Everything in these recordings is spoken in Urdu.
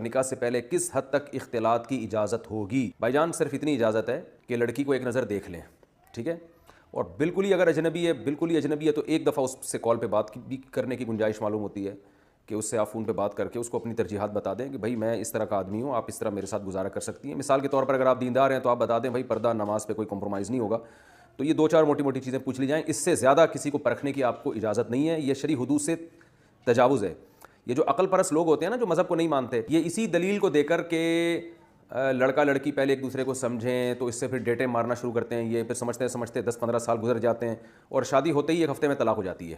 نکاح سے پہلے کس حد تک اختلاط کی اجازت ہوگی؟ بھائی جان صرف اتنی اجازت ہے کہ لڑکی کو ایک نظر دیکھ لیں، ٹھیک ہے، اور بالکل ہی اگر اجنبی ہے، بالکل ہی اجنبی ہے تو ایک دفعہ اس سے کال پہ بات بھی کرنے کی گنجائش معلوم ہوتی ہے کہ اس سے آپ فون پہ بات کر کے اس کو اپنی ترجیحات بتا دیں کہ بھائی میں اس طرح کا آدمی ہوں، آپ اس طرح میرے ساتھ گزارا کر سکتی ہیں۔ مثال کے طور پر اگر آپ دیندار ہیں تو آپ بتا دیں بھائی پردہ نماز پہ کوئی کمپرومائز نہیں ہوگا، تو یہ دو چار موٹی موٹی چیزیں پوچھ لی جائیں، اس سے زیادہ کسی کو پرکھنے کی آپ کو اجازت نہیں ہے، یہ شرعی حدود سے تجاوز ہے۔ یہ جو عقل پرست لوگ ہوتے ہیں نا جو مذہب کو نہیں مانتے، یہ اسی دلیل کو دے کر کہ لڑکا لڑکی پہلے ایک دوسرے کو سمجھیں تو اس سے پھر ڈیٹیں مارنا شروع کرتے ہیں، یہ پھر سمجھتے سمجھتے 10-15 سال گزر جاتے ہیں اور شادی ہوتے ہی ایک ہفتے میں طلاق ہو جاتی ہے۔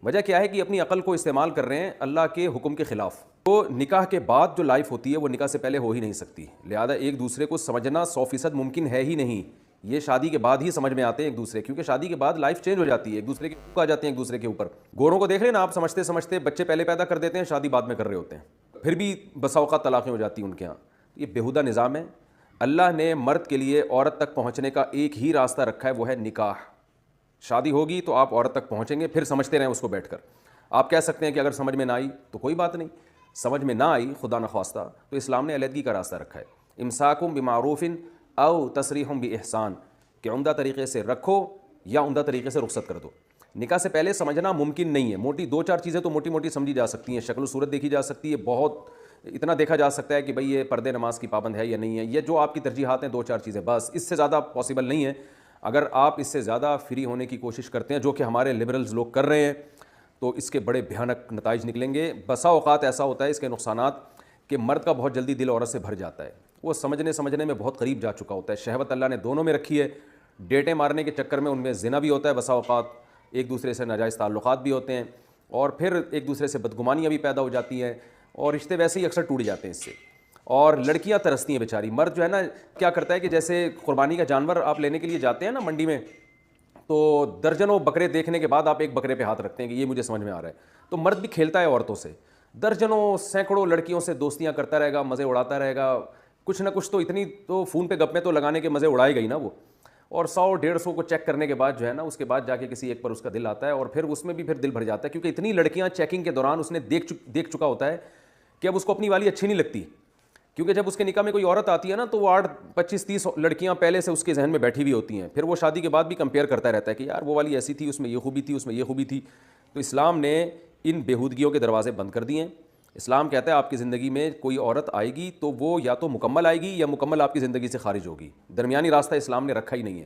وجہ کیا ہے کہ اپنی عقل کو استعمال کر رہے ہیں اللہ کے حکم کے خلاف۔ تو نکاح کے بعد جو لائف ہوتی ہے وہ نکاح سے پہلے ہو ہی نہیں سکتی، لہذا ایک دوسرے کو سمجھنا 100% ممکن ہے ہی نہیں، یہ شادی کے بعد ہی سمجھ میں آتے ہیں ایک دوسرے، کیونکہ شادی کے بعد لائف چینج ہو جاتی ہے، ایک دوسرے کے حقوق آ جاتے ہیں ایک دوسرے کے اوپر۔ گوروں کو دیکھ لیں نا آپ، سمجھتے سمجھتے بچے پہلے پیدا کر دیتے ہیں، شادی بعد میں کر رہے ہوتے ہیں، پھر بھی بسا اوقات طلاقیں ہو جاتی ہیں ان کے ہاں۔ یہ بیہودہ نظام ہے۔ اللہ نے مرد کے لیے عورت تک پہنچنے کا ایک ہی راستہ رکھا ہے، وہ ہے نکاح۔ شادی ہوگی تو آپ عورت تک پہنچیں گے، پھر سمجھتے رہیں اس کو بیٹھ کر۔ آپ کہہ سکتے ہیں کہ اگر سمجھ میں نہ آئی تو کوئی بات نہیں، سمجھ میں نہ آئی خدا نخواستہ تو اسلام نے علیحدگی کا راستہ رکھا ہے، امساکم بمعروف او تسریح باحسان، کہ عمدہ طریقے سے رکھو یا عمدہ طریقے سے رخصت کر دو۔ نکاح سے پہلے سمجھنا ممکن نہیں ہے، موٹی دو چار چیزیں تو موٹی موٹی سمجھی جا سکتی ہیں، شکل و صورت دیکھی جا سکتی ہے، بہت اتنا دیکھا جا سکتا ہے کہ بھئی یہ پردے نماز کی پابند ہے یا نہیں ہے، یہ جو آپ کی ترجیحات ہیں دو چار چیزیں بس، اس سے زیادہ پاسبل نہیں ہے۔ اگر آپ اس سے زیادہ فری ہونے کی کوشش کرتے ہیں جو کہ ہمارے لبرلز لوگ کر رہے ہیں تو اس کے بڑے بھیانک نتائج نکلیں گے۔ بسا اوقات ایسا ہوتا ہے اس کے نقصانات کہ مرد کا بہت جلدی دل عورت سے بھر جاتا ہے، وہ سمجھنے میں بہت قریب جا چکا ہوتا ہے، شہوت اللہ نے دونوں میں رکھی ہے، ڈیٹیں مارنے کے چکر میں ان میں زنا بھی ہوتا ہے، بسا اوقات ایک دوسرے سے ناجائز تعلقات بھی ہوتے ہیں، اور پھر ایک دوسرے سے بدگمانیاں بھی پیدا ہو جاتی ہیں، اور رشتے ویسے ہی اکثر ٹوٹ جاتے ہیں اس سے۔ اور لڑکیاں ترستی ہیں بیچاری، مرد جو ہے نا کیا کرتا ہے کہ جیسے قربانی کا جانور آپ لینے کے لیے جاتے ہیں نا منڈی میں، تو درجنوں بکرے دیکھنے کے بعد آپ ایک بکرے پہ ہاتھ رکھتے ہیں کہ یہ مجھے سمجھ میں آ رہا ہے، تو مرد بھی کھیلتا ہے عورتوں سے، درجنوں سینکڑوں لڑکیوں سے دوستیاں کرتا رہے گا، مزے اڑاتا رہے گا، کچھ نہ کچھ تو اتنی تو فون پہ گپ میں تو لگانے کے مزے اڑائے گئی نا وہ، اور 100-150 کو چیک کرنے کے بعد جو ہے نا اس کے بعد جا کے کسی ایک پر اس کا دل آتا ہے، اور پھر اس میں بھی پھر دل بھر جاتا ہے، کیونکہ اتنی لڑکیاں چیکنگ کے دوران اس نے دیکھ چکا ہوتا ہے کہ اب اس کو اپنی والی اچھی نہیں لگتی، کیونکہ جب اس کے نکاح میں کوئی عورت آتی ہے نا تو وہ 25-30 لڑکیاں پہلے سے اس کے ذہن میں بیٹھی ہوئی ہوتی ہیں، پھر وہ شادی کے بعد بھی کمپیئر کرتا رہتا ہے کہ یار وہ والی ایسی تھی، اس میں یہ خوبی تھی، اس میں یہ خوبی تھی۔ تو اسلام نے ان بیہودگیوں کے دروازے بند کر دیے ہیں۔ اسلام کہتا ہے آپ کی زندگی میں کوئی عورت آئے گی تو وہ یا تو مکمل آئے گی یا مکمل آپ کی زندگی سے خارج ہوگی، درمیانی راستہ اسلام نے رکھا ہی نہیں ہے۔